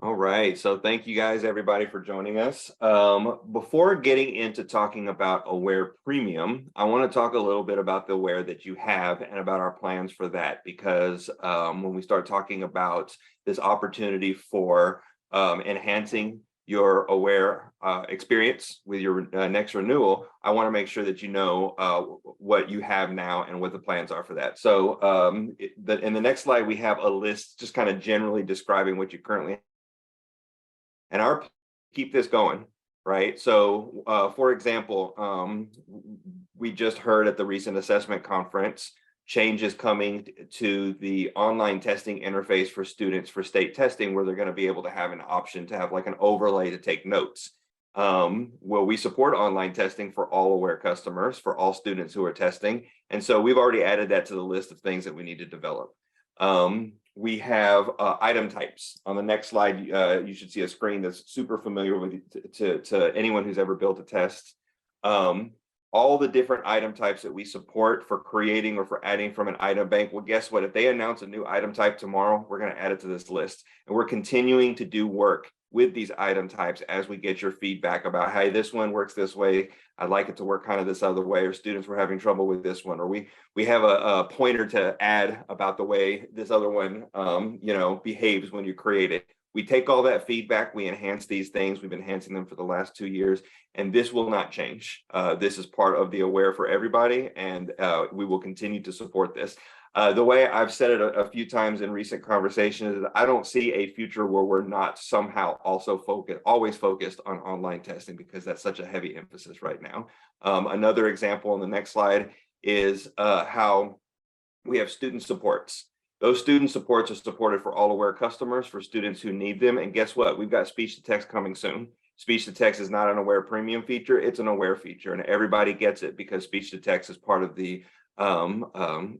All right, so thank you guys, everybody, for joining us. Before getting into talking about Aware Premium, I want to talk a little bit about the Aware that you have and about our plans for that, because when we start talking about this opportunity for enhancing your Aware experience with your next renewal, I want to make sure that you know what you have now and what the plans are for that. So in the next slide, we have a list just kind of generally describing what you currently have. And our keep this going, right? So for example, we just heard at the recent assessment conference changes coming to the online testing interface for students for state testing, where they're going to be able to have an option to have like an overlay to take notes. Well, we support online testing for all Aware customers, for all students who are testing. And so we've already added that to the list of things that we need to develop. We have item types. On the next slide, you should see a screen that's super familiar with to anyone who's ever built a test. All the different item types that we support for creating or for adding from an item bank. Well, guess what? If they announce a new item type tomorrow, we're going to add it to this list. And we're continuing to do work with these item types as we get your feedback about, hey, this one works this way. I'd like it to work kind of this other way, or students were having trouble with this one, or we have a pointer to add about the way this other one behaves when you create it. We take all that feedback, we enhance these things. We've been enhancing them for the last 2 years, and this will not change. This is part of the Aware for everybody, and we will continue to support this. The way I've said it a few times in recent conversations is I don't see a future where we're not somehow also always focused on online testing, because that's such a heavy emphasis right now. Another example on the next slide is how we have student supports. Those student supports are supported for all Aware customers, for students who need them. And guess what? We've got speech to text coming soon. Speech to text is not an Aware Premium feature, it's an Aware feature, and everybody gets it because speech to text is part of the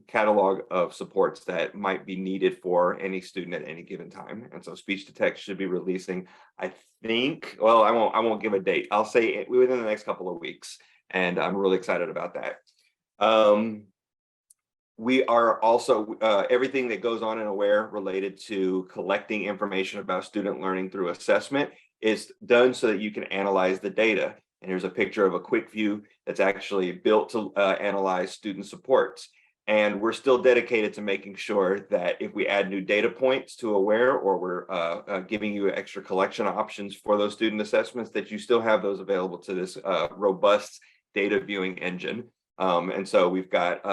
catalog of supports that might be needed for any student at any given time. And so speech to text should be releasing, I think, well, I won't give a date. I'll say within the next couple of weeks, and I'm really excited about that. We are also everything that goes on in Aware related to collecting information about student learning through assessment is done so that you can analyze the data. And here's a picture of a quick view that's actually built to analyze student supports. And we're still dedicated to making sure that if we add new data points to Aware, or we're giving you extra collection options for those student assessments, that you still have those available to this robust data viewing engine. And so we've got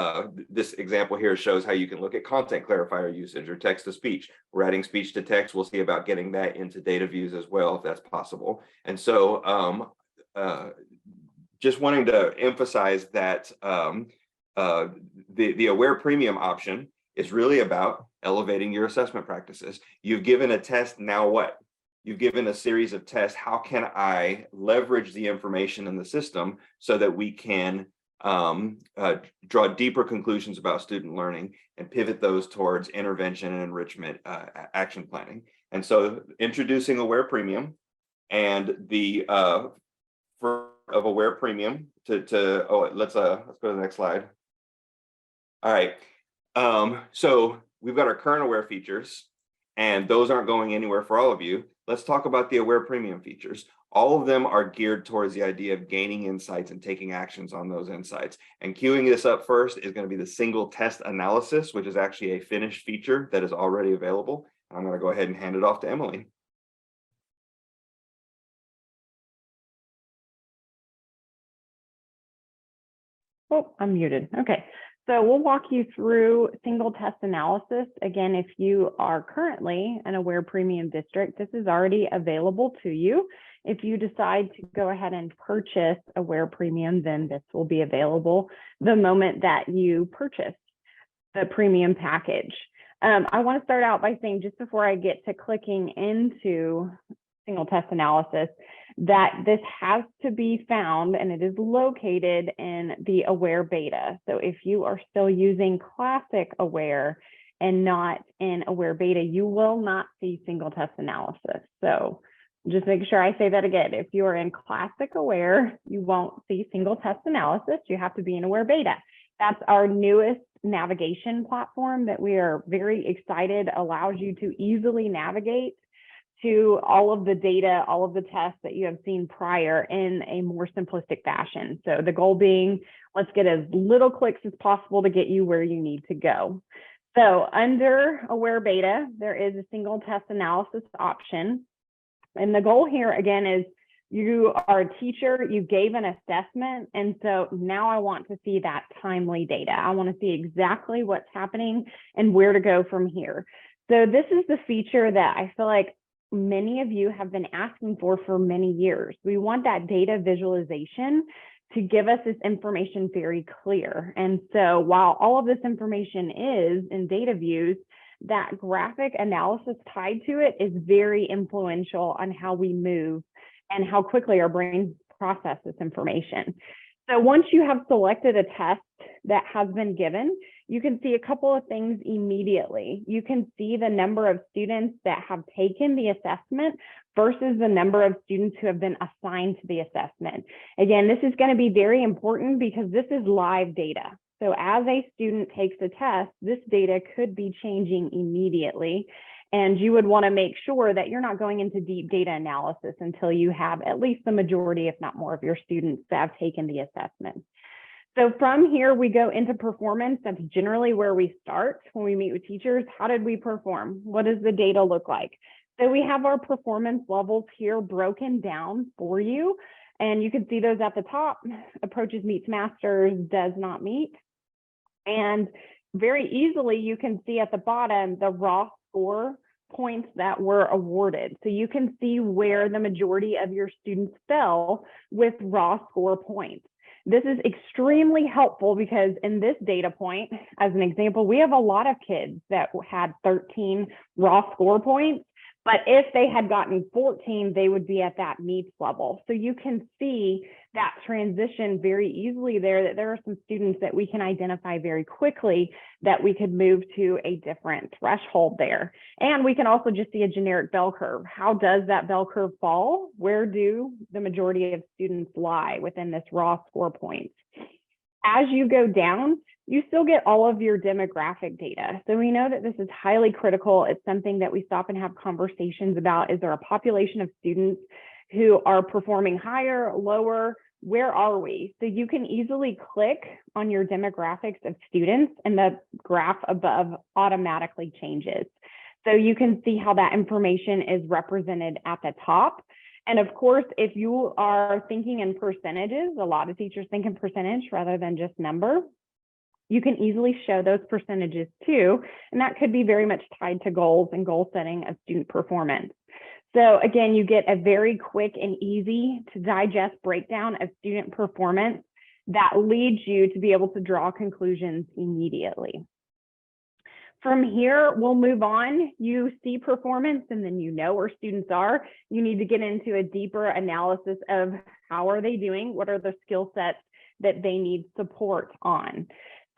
this example here shows how you can look at content clarifier usage or text to speech. We're adding speech to text. We'll see about getting that into data views as well, if that's possible. And so just wanting to emphasize that the Aware Premium option is really about elevating your assessment practices. You've given a test, now what? You've given a series of tests. How can I leverage the information in the system so that we can draw deeper conclusions about student learning and pivot those towards intervention and enrichment action planning? And so introducing Aware Premium, and the of Aware Premium let's go to the next slide. All right, so we've got our current Aware features, and those aren't going anywhere for all of you. Let's talk about the Aware Premium features. All of them are geared towards the idea of gaining insights and taking actions on those insights. And queuing this up first is going to be the single test analysis, which is actually a finished feature that is already available. I'm going to go ahead and hand it off to Emily. Oh, I'm muted. Okay. So we'll walk you through single test analysis. Again, if you are currently an Aware Premium district, this is already available to you. If you decide to go ahead and purchase Aware Premium, then this will be available the moment that you purchase the premium package. I want to start out by saying, just before I get to clicking into single test analysis, that this has to be found, and it is located in the Aware beta. So if you are still using classic Aware and not in Aware beta, you will not see single test analysis. So just make sure I say that again. If you are in classic Aware, you won't see single test analysis. You have to be in Aware beta. That's our newest navigation platform that we are very excited allows you to easily navigate to all of the data, all of the tests that you have seen prior in a more simplistic fashion. So the goal being, let's get as little clicks as possible to get you where you need to go. So under Aware Beta, there is a single test analysis option. And the goal here again is you are a teacher, you gave an assessment, and so now I want to see that timely data. I want to see exactly what's happening and where to go from here. So this is the feature that I feel like many of you have been asking for many years. We want that data visualization to give us this information very clear. And so while all of this information is in data views, that graphic analysis tied to it is very influential on how we move and how quickly our brains process this information. So once you have selected a test that has been given, you can see a couple of things immediately. You can see the number of students that have taken the assessment versus the number of students who have been assigned to the assessment. Again, this is going to be very important because this is live data. So as a student takes a test, this data could be changing immediately. And you would want to make sure that you're not going into deep data analysis until you have at least the majority, if not more, of your students that have taken the assessment. So from here, we go into performance. That's generally where we start when we meet with teachers. How did we perform? What does the data look like? So we have our performance levels here broken down for you. And you can see those at the top: approaches, meets, masters, does not meet. And very easily, you can see at the bottom the raw score points that were awarded. So you can see where the majority of your students fell with raw score points. This is extremely helpful because in this data point, as an example, we have a lot of kids that had 13 raw score points, but if they had gotten 14, they would be at that meets level. So you can see that transition very easily there, that there are some students that we can identify very quickly that we could move to a different threshold there. And we can also just see a generic bell curve. How does that bell curve fall? Where do the majority of students lie within this raw score points? As you go down, you still get all of your demographic data. So we know that this is highly critical. It's something that we stop and have conversations about. Is there a population of students who are performing higher, lower? Where are we? So you can easily click on your demographics of students and the graph above automatically changes. So you can see how that information is represented at the top. And of course, if you are thinking in percentages, a lot of teachers think in percentage rather than just number. You can easily show those percentages too, and that could be very much tied to goals and goal setting of student performance. So again, you get a very quick and easy to digest breakdown of student performance that leads you to be able to draw conclusions immediately. From here, we'll move on. You see performance and then you know where students are. You need to get into a deeper analysis of how are they doing? What are the skill sets that they need support on?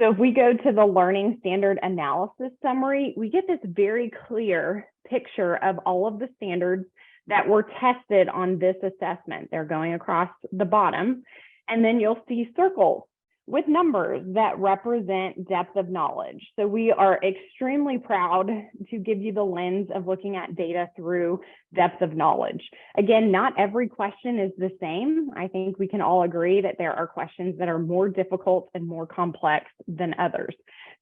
So if we go to the learning standard analysis summary, we get this very clear picture of all of the standards that were tested on this assessment. They're going across the bottom, and then you'll see circles with numbers that represent depth of knowledge. So we are extremely proud to give you the lens of looking at data through depth of knowledge. Again, not every question is the same. I think we can all agree that there are questions that are more difficult and more complex than others.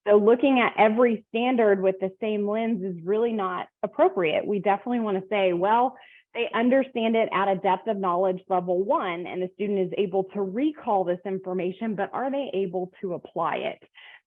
So looking at every standard with the same lens is really not appropriate. We definitely want to say, well, they understand it at a depth of knowledge level 1, and the student is able to recall this information, but are they able to apply it?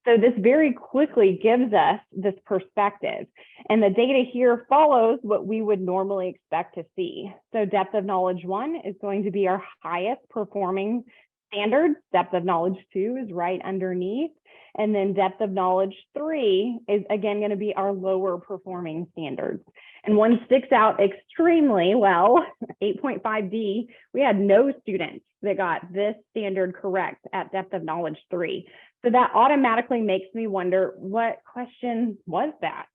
So this very quickly gives us this perspective, and the data here follows what we would normally expect to see. So depth of knowledge 1 is going to be our highest performing standard. Depth of knowledge 2 is right underneath. And then depth of knowledge 3 is again going to be our lower performing standards. And one sticks out extremely well, 8.5D, we had no students that got this standard correct at depth of knowledge 3. So that automatically makes me wonder, what question was that?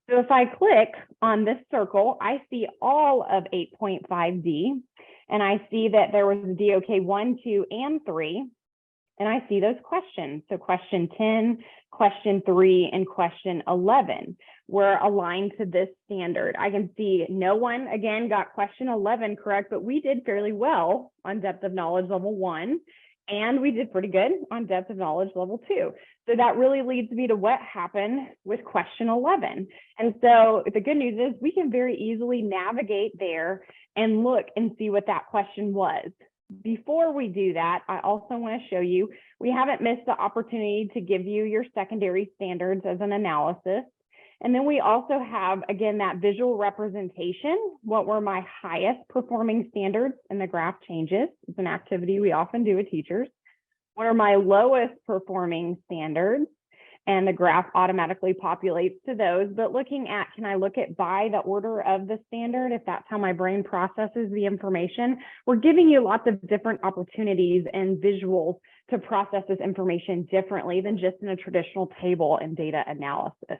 So if I click on this circle, I see all of 8.5D, and I see that there was a DOK 1, 2, and 3. and I see those questions. So question 10, question 3, and question 11 were aligned to this standard. I can see no one, again, got question 11 correct, but we did fairly well on depth of knowledge level 1, and we did pretty good on depth of knowledge level 2. So that really leads me to what happened with question 11. And so the good news is we can very easily navigate there and look and see what that question was. Before we do that, I also want to show you, we haven't missed the opportunity to give you your secondary standards as an analysis. And then we also have, again, that visual representation. What were my highest performing standards? And the graph changes. It's an activity we often do with teachers. What are my lowest performing standards? And the graph automatically populates to those. But looking at, can I look at by the order of the standard, if that's how my brain processes the information? We're giving you lots of different opportunities and visuals to process this information differently than just in a traditional table and data analysis.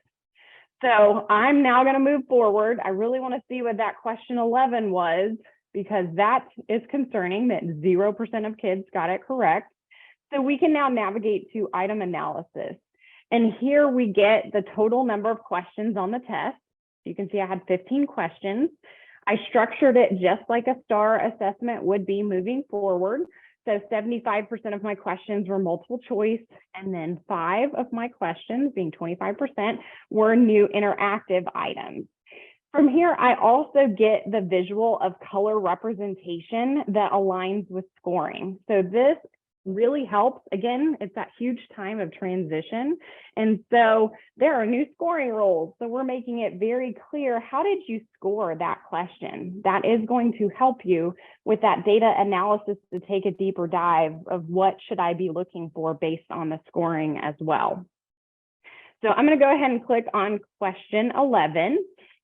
So I'm now going to move forward. I really want to see what that question 11 was, because that is concerning that 0% of kids got it correct. So we can now navigate to item analysis. And here we get the total number of questions on the test. You can see I had 15 questions. I structured it just like a STAR assessment would be moving forward. So 75% of my questions were multiple choice, and then 5 of my questions, being 25%, were new interactive items. From here, I also get the visual of color representation that aligns with scoring. So this really helps. Again, it's that huge time of transition. And so there are new scoring rules. So we're making it very clear, how did you score that question? That is going to help you with that data analysis to take a deeper dive of what should I be looking for based on the scoring as well. So I'm going to go ahead and click on question 11,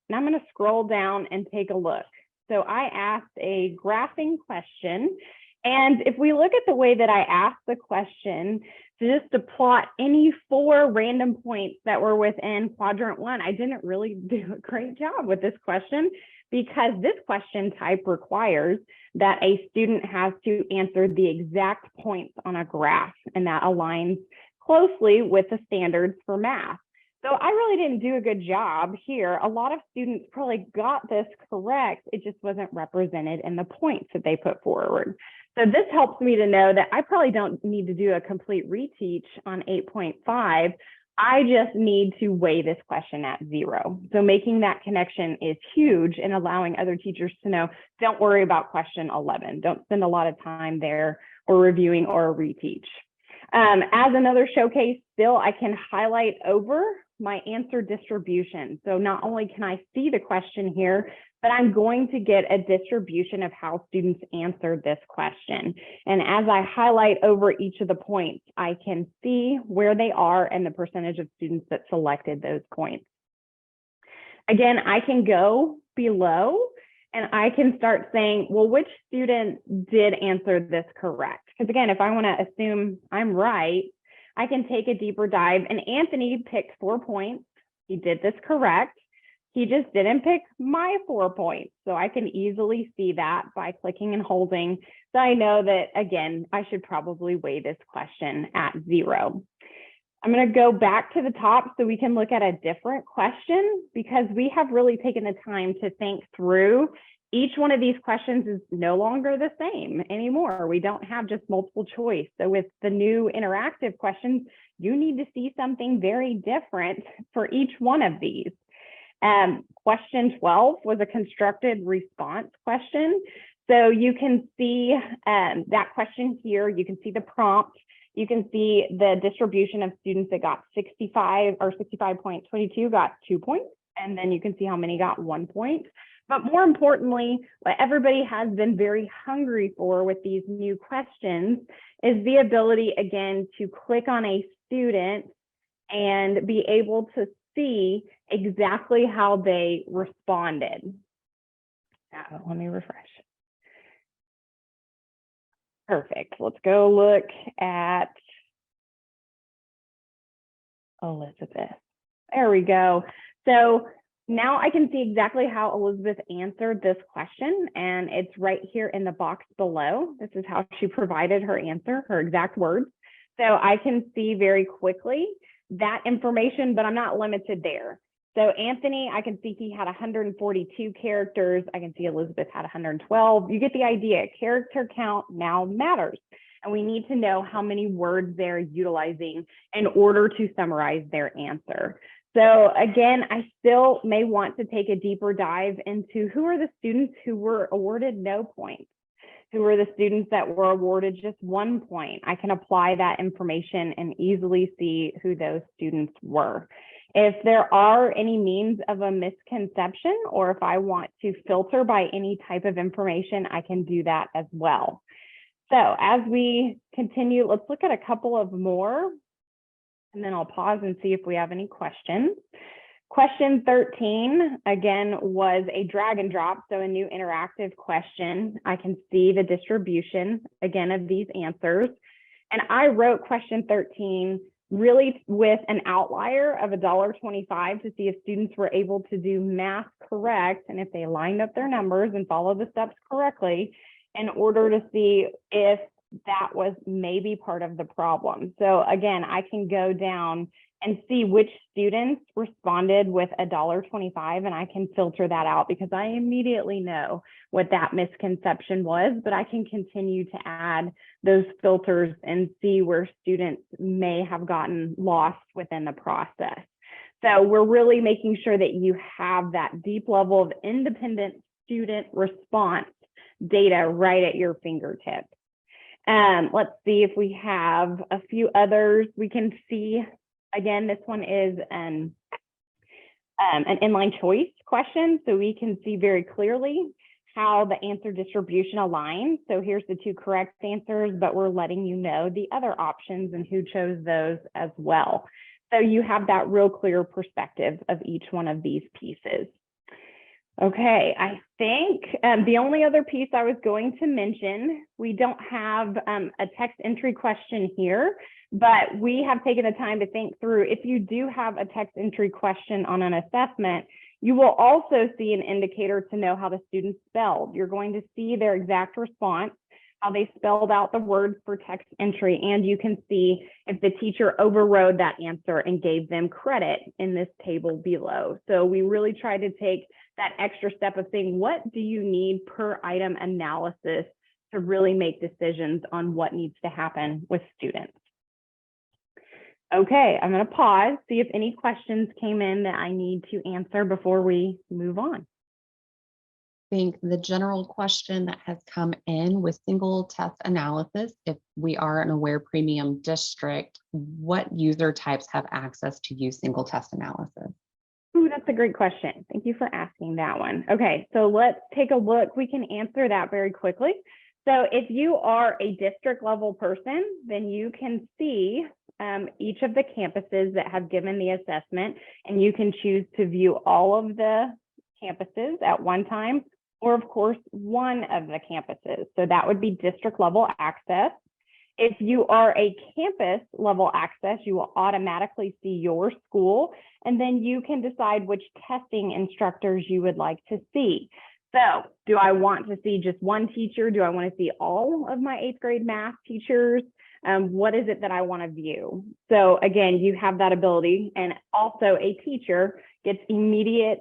and I'm going to scroll down and take a look. So I asked a graphing question. And if we look at the way that I asked the question, just to plot any 4 random points that were within quadrant 1, I didn't really do a great job with this question, because this question type requires that a student has to answer the exact points on a graph, and that aligns closely with the standards for math. So I really didn't do a good job here. A lot of students probably got this correct. It just wasn't represented in the points that they put forward. So this helps me to know that I probably don't need to do a complete reteach on 8.5. I just need to weigh this question at 0. So making that connection is huge, and allowing other teachers to know, don't worry about question 11. Don't spend a lot of time there or reviewing or reteach. As another showcase, still, I can highlight over my answer distribution. So not only can I see the question here, but I'm going to get a distribution of how students answered this question. And as I highlight over each of the points, I can see where they are and the percentage of students that selected those points. Again, I can go below and I can start saying, well, which student did answer this correct? Because again, if I want to assume I'm right, I can take a deeper dive. And Anthony picked 4 points. He did this correct. He just didn't pick my 4 points. So I can easily see that by clicking and holding. So I know that, again, I should probably weigh this question at 0. I'm going to go back to the top so we can look at a different question, because we have really taken the time to think through. Each one of these questions is no longer the same anymore. We don't have just multiple choice. So with the new interactive questions, you need to see something very different for each one of these. Question 12 was a constructed response question. So you can see that question here. You can see the prompt. You can see the distribution of students that got 65 or 65.22 got 2 points. And then you can see how many got 1 point. But more importantly, what everybody has been very hungry for with these new questions is the ability, again, to click on a student and be able to see exactly how they responded. Let me refresh. Perfect. Let's go look at Elizabeth. There we go. So now I can see exactly how Elizabeth answered this question, and it's right here in the box below. This is how she provided her answer, her exact words. So I can see very quickly that information, but I'm not limited there. So Anthony, I can see he had 142 characters. I can see Elizabeth had 112. You get the idea. Character count now matters. And we need to know how many words they're utilizing in order to summarize their answer. So again, I still may want to take a deeper dive into who are the students who were awarded no points. Who are the students that were awarded just 1 point? I can apply that information and easily see who those students were. If there are any means of a misconception, or if I want to filter by any type of information, I can do that as well. So as we continue, let's look at a couple of more, and then I'll pause and see if we have any questions. Question 13, again, was a drag and drop, so a new interactive question. I can see the distribution, again, of these answers. And I wrote question 13 really with an outlier of $1.25 to see if students were able to do math correct and if they lined up their numbers and followed the steps correctly in order to see if that was maybe part of the problem. So again, I can go down and see which students responded with $1.25, and I can filter that out because I immediately know what that misconception was, but I can continue to add those filters and see where students may have gotten lost within the process. So we're really making sure that you have that deep level of independent student response data right at your fingertips. Let's see if we have a few others. We can see, again, this one is an inline choice question, so we can see very clearly how the answer distribution aligns. So here's the 2 correct answers, but we're letting you know the other options and who chose those as well. So you have that real clear perspective of each one of these pieces. Okay, I think the only other piece I was going to mention, we don't have a text entry question here, but we have taken the time to think through, if you do have a text entry question on an assessment, you will also see an indicator to know how the student spelled. You're going to see their exact response, how they spelled out the words for text entry, and you can see if the teacher overrode that answer and gave them credit in this table below. So we really try to take that extra step of saying, what do you need per item analysis to really make decisions on what needs to happen with students? Okay, I'm going to pause, see if any questions came in that I need to answer before we move on. I think the general question that has come in with single test analysis, if we are an Aware Premium district, what user types have access to use single test analysis? Ooh, that's a great question. Thank you for asking that one. Okay, so let's take a look. We can answer that very quickly. So if you are a district level person, then you can see each of the campuses that have given the assessment, and you can choose to view all of the campuses at one time, or of course, one of the campuses. So that would be district level access. If you are a campus level access, you will automatically see your school, and then you can decide which testing instructors you would like to see. So do I want to see just one teacher? Do I want to see all of my 8th grade math teachers? What is it that I want to view? So again, you have that ability, and also a teacher gets immediate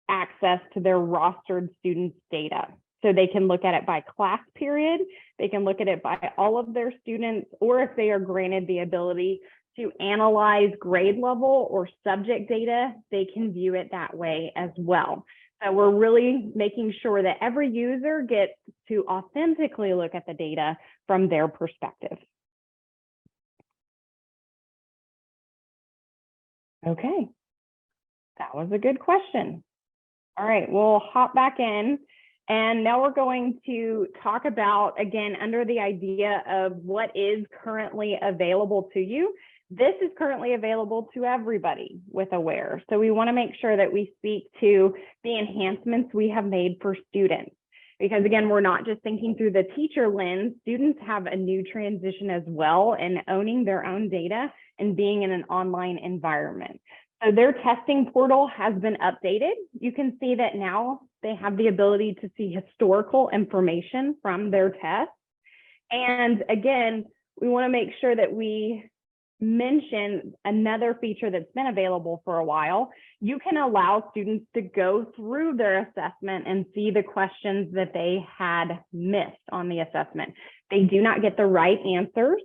access to their rostered students' data. So they can look at it by class period, they can look at it by all of their students, or if they are granted the ability to analyze grade level or subject data, they can view it that way as well. So we're really making sure that every user gets to authentically look at the data from their perspective. Okay, that was a good question. All right, we'll hop back in. And now we're going to talk about, again, under the idea of what is currently available to you. This is currently available to everybody with Aware. So we want to make sure that we speak to the enhancements we have made for students. Because again, we're not just thinking through the teacher lens, students have a new transition as well in owning their own data and being in an online environment. So their testing portal has been updated. You can see that now they have the ability to see historical information from their tests. And again, we want to make sure that we mention another feature that's been available for a while. You can allow students to go through their assessment and see the questions that they had missed on the assessment. They do not get the right answers.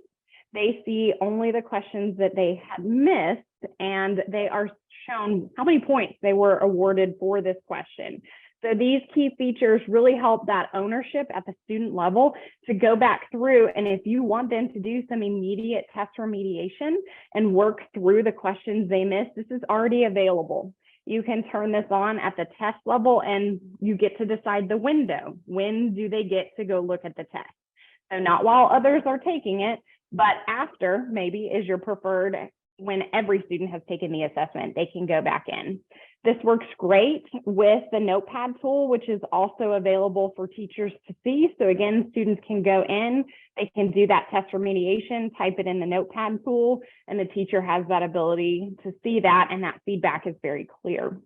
They see only the questions that they had missed, and they are shown how many points they were awarded for this question. So these key features really help that ownership at the student level to go back through. And if you want them to do some immediate test remediation and work through the questions they missed, this is already available. You can turn this on at the test level and you get to decide the window. When do they get to go look at the test? So not while others are taking it, but after maybe is your preferred. When every student has taken the assessment, they can go back in. This works great with the notepad tool, which is also available for teachers to see. So again, students can go in, they can do that test remediation, type it in the notepad tool, and the teacher has that ability to see that, and that feedback is very clear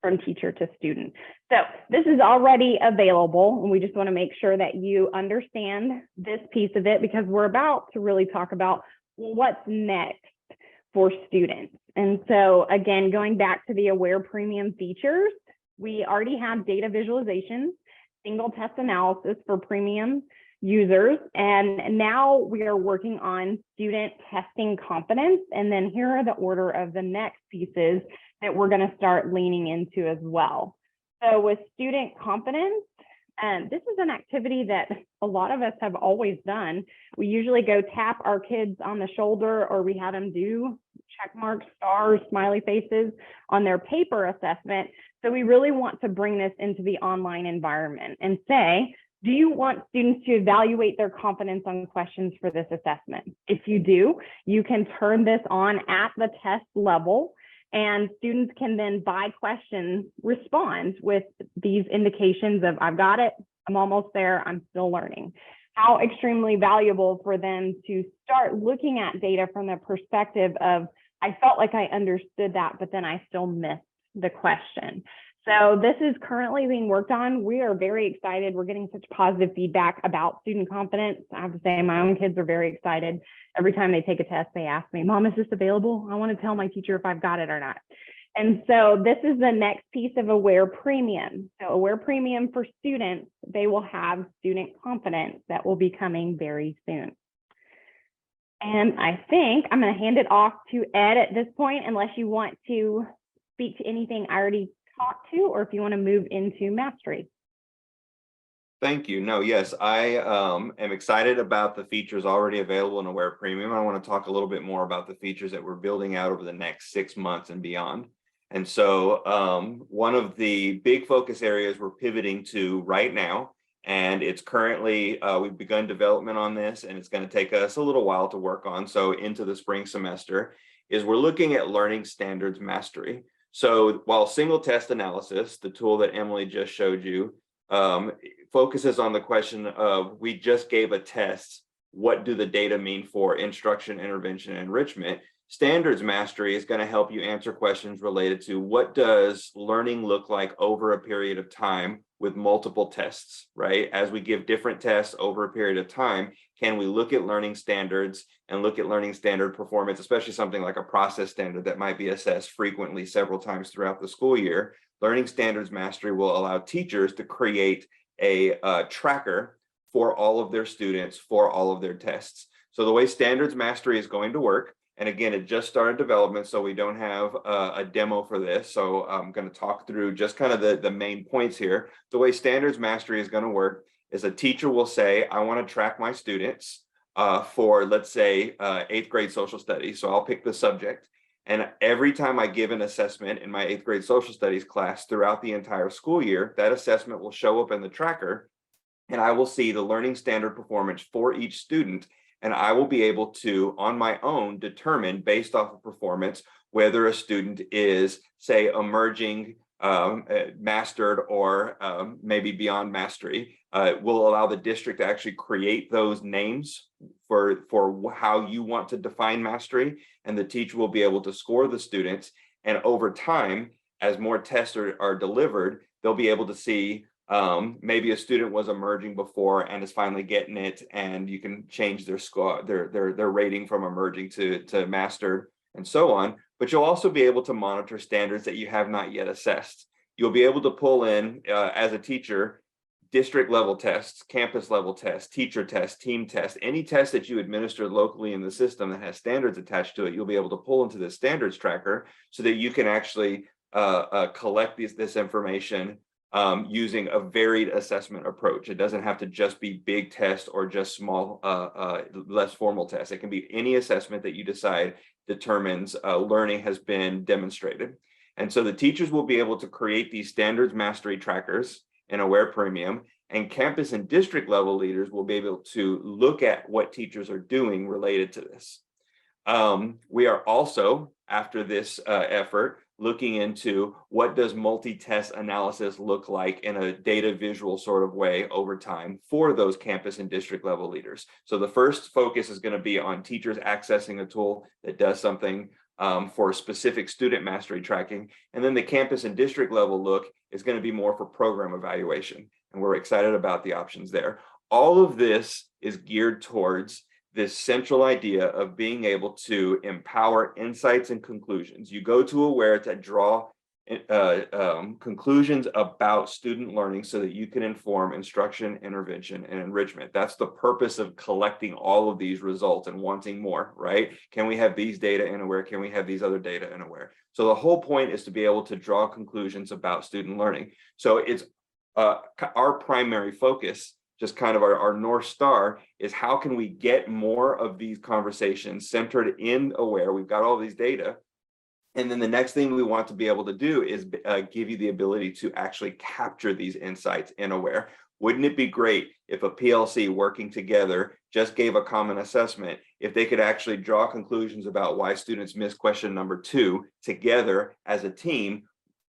from teacher to student. So this is already available, and we just want to make sure that you understand this piece of it, because we're about to really talk about what's next for students. And so again, going back to the Aware Premium features, we already have data visualization, single test analysis for premium users. And now we are working on student testing confidence. And then here are the order of the next pieces that we're going to start leaning into as well. So with student confidence, this is an activity that a lot of us have always done. We usually go tap our kids on the shoulder, or we have them do check marks, stars, smiley faces on their paper assessment. So we really want to bring this into the online environment and say, do you want students to evaluate their confidence on questions for this assessment? If you do, you can turn this on at the test level, and students can then, by question, respond with these indications of, I've got it, I'm almost there, I'm still learning. How extremely valuable for them to start looking at data from the perspective of, I felt like I understood that, but then I still missed the question. So this is currently being worked on. We are very excited. We're getting such positive feedback about student confidence. I have to say, my own kids are very excited. Every time they take a test, they ask me, Mom, is this available? I want to tell my teacher if I've got it or not. And so this is the next piece of Aware Premium. So Aware Premium for students, they will have student confidence that will be coming very soon. And I think I'm going to hand it off to Ed at this point, unless you want to speak to anything I already talked to, or if you want to move into mastery. Thank you. No, yes, I am excited about the features already available in Aware Premium. I want to talk a little bit more about the features that we're building out over the next 6 months and beyond. And so one of the big focus areas we're pivoting to right now, and it's currently, we've begun development on this, and it's going to take us a little while to work on. So into the spring semester, is we're looking at learning standards mastery. So while single test analysis, the tool that Emily just showed you, focuses on the question of, we just gave a test, what do the data mean for instruction, intervention, and enrichment? Standards mastery is going to help you answer questions related to, what does learning look like over a period of time with multiple tests, right? As we give different tests over a period of time, can we look at learning standards and look at learning standard performance, especially something like a process standard that might be assessed frequently several times throughout the school year? Learning standards mastery will allow teachers to create a tracker for all of their students for all of their tests. So the way standards mastery is going to work, and again, it just started development, so we don't have a demo for this. So I'm going to talk through just kind of the main points here. The way standards mastery is going to work is a teacher will say, I want to track my students for, let's say, 8th grade social studies. So I'll pick the subject. And every time I give an assessment in my 8th grade social studies class throughout the entire school year, that assessment will show up in the tracker, and I will see the learning standard performance for each student. And I will be able to, on my own, determine based off of performance, whether a student is, say, emerging, mastered, or maybe beyond mastery. Will allow the district to actually create those names for how you want to define mastery, and the teacher will be able to score the students. And over time, as more tests are delivered, they'll be able to see Maybe a student was emerging before and is finally getting it, and you can change their score, their rating from emerging to master and so on. But you'll also be able to monitor standards that you have not yet assessed. You'll be able to pull in, as a teacher, district level tests, campus level tests, teacher tests, team tests, any test that you administer locally in the system that has standards attached to it, you'll be able to pull into this standards tracker so that you can actually collect this information using a varied assessment approach. It doesn't have to just be big tests or just small, less formal tests. It can be any assessment that you decide determines learning has been demonstrated. And so the teachers will be able to create these standards mastery trackers in Aware Premium, and campus and district level leaders will be able to look at what teachers are doing related to this. We are also, after this effort, looking into what does multi-test analysis look like in a data visual sort of way over time for those campus and district level leaders. So the first focus is going to be on teachers accessing a tool that does something for specific student mastery tracking. And then the campus and district level look is going to be more for program evaluation. And we're excited about the options there. All of this is geared towards this central idea of being able to empower insights and conclusions. You go to Aware to draw conclusions about student learning so that you can inform instruction, intervention, and enrichment. That's the purpose of collecting all of these results and wanting more, right? Can we have these data in Aware? Can we have these other data in Aware? So the whole point is to be able to draw conclusions about student learning. So it's our primary focus, just kind of our North Star, is how can we get more of these conversations centered in Aware? We've got all these data. And then the next thing we want to be able to do is give you the ability to actually capture these insights in Aware. Wouldn't it be great if a PLC working together just gave a common assessment, if they could actually draw conclusions about why students missed question number 2 together as a team,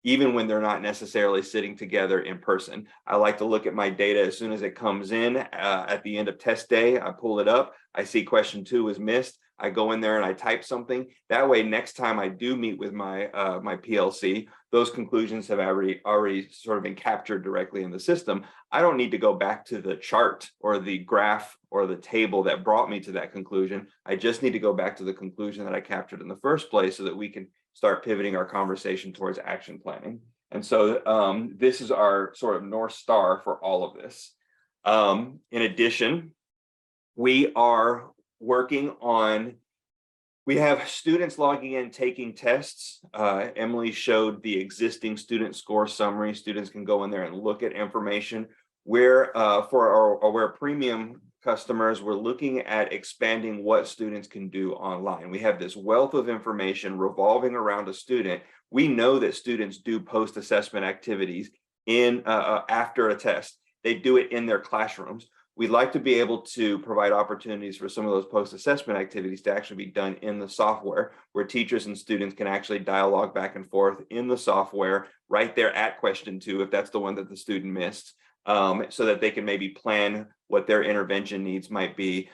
even when they're not necessarily sitting together in person? I like to look at my data as soon as it comes in at the end of test day. I pull it up, I see question 2 is missed. I go in there and I type something. That way, next time I do meet with my my PLC, those conclusions have already sort of been captured directly in the system. I don't need to go back to the chart or the graph or the table that brought me to that conclusion. I just need to go back to the conclusion that I captured in the first place so that we can start pivoting our conversation towards action planning. And so this is our sort of North Star for all of this. In addition, we are working on, we have students logging in, taking tests. Emily showed the existing student score summary. Students can go in there and look at information. Where for our Aware Premium customers, we're looking at expanding what students can do online. We have this wealth of information revolving around a student. We know that students do post-assessment activities in after a test. They do it in their classrooms. We'd like to be able to provide opportunities for some of those post-assessment activities to actually be done in the software, where teachers and students can actually dialogue back and forth in the software right there at question 2, if that's the one that the student missed, so that they can maybe plan what their intervention needs might be.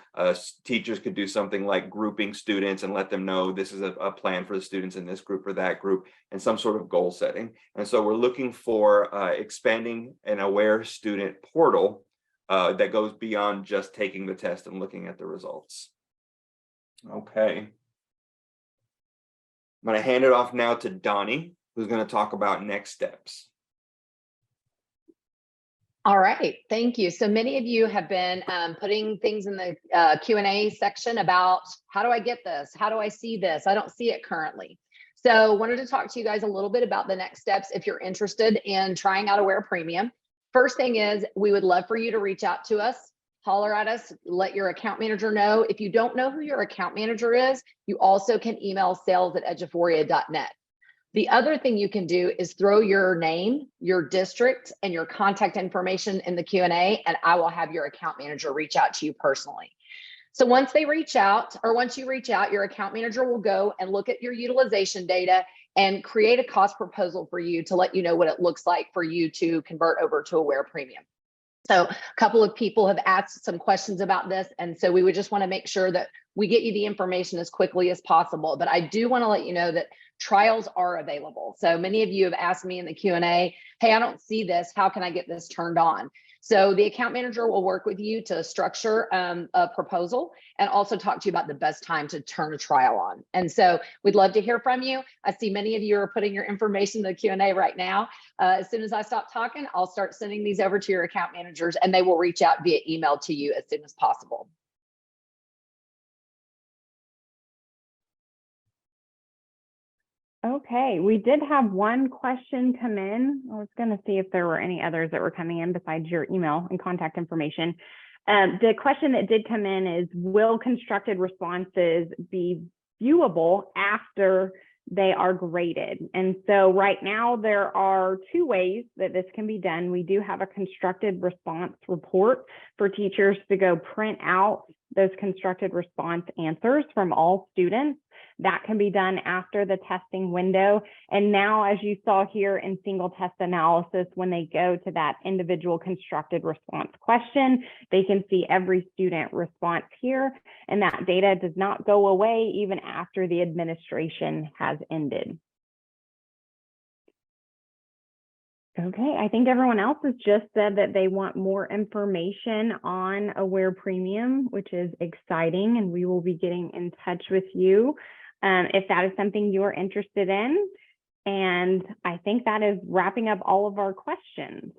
Teachers could do something like grouping students and let them know this is a plan for the students in this group or that group, and some sort of goal setting. And so we're looking for expanding an Aware student portal that goes beyond just taking the test and looking at the results. Okay. I'm going to hand it off now to Donnie, who's going to talk about next steps. All right, thank you. So many of you have been putting things in the Q&A section about how do I get this? How do I see this? I don't see it currently. So wanted to talk to you guys a little bit about the next steps if you're interested in trying out Aware Premium. First thing is, we would love for you to reach out to us, holler at us, let your account manager know. If you don't know who your account manager is, you also can email sales@eduphoria.net. The other thing you can do is throw your name, your district, and your contact information in the Q&A, and I will have your account manager reach out to you personally. So once they reach out, or once you reach out, your account manager will go and look at your utilization data and create a cost proposal for you to let you know what it looks like for you to convert over to Aware Premium. So a couple of people have asked some questions about this, and so we would just want to make sure that we get you the information as quickly as possible. But I do want to let you know that trials are available. So many of you have asked me in the Q&A, hey, I don't see this. How can I get this turned on? So the account manager will work with you to structure a proposal and also talk to you about the best time to turn a trial on. And so we'd love to hear from you. I see many of you are putting your information in the Q&A right now. As soon as I stop talking, I'll start sending these over to your account managers and they will reach out via email to you as soon as possible. Okay, we did have one question come in. I was going to see if there were any others that were coming in besides your email and contact information. The question that did come in is, will constructed responses be viewable after they are graded? And so right now there are two ways that this can be done. We do have a constructed response report for teachers to go print out those constructed response answers from all students. That can be done after the testing window. And now, as you saw here in single test analysis, when they go to that individual constructed response question, they can see every student response here, and that data does not go away even after the administration has ended. Okay, I think everyone else has just said that they want more information on Aware Premium, which is exciting, and we will be getting in touch with you if that is something you are interested in. And I think that is wrapping up all of our questions.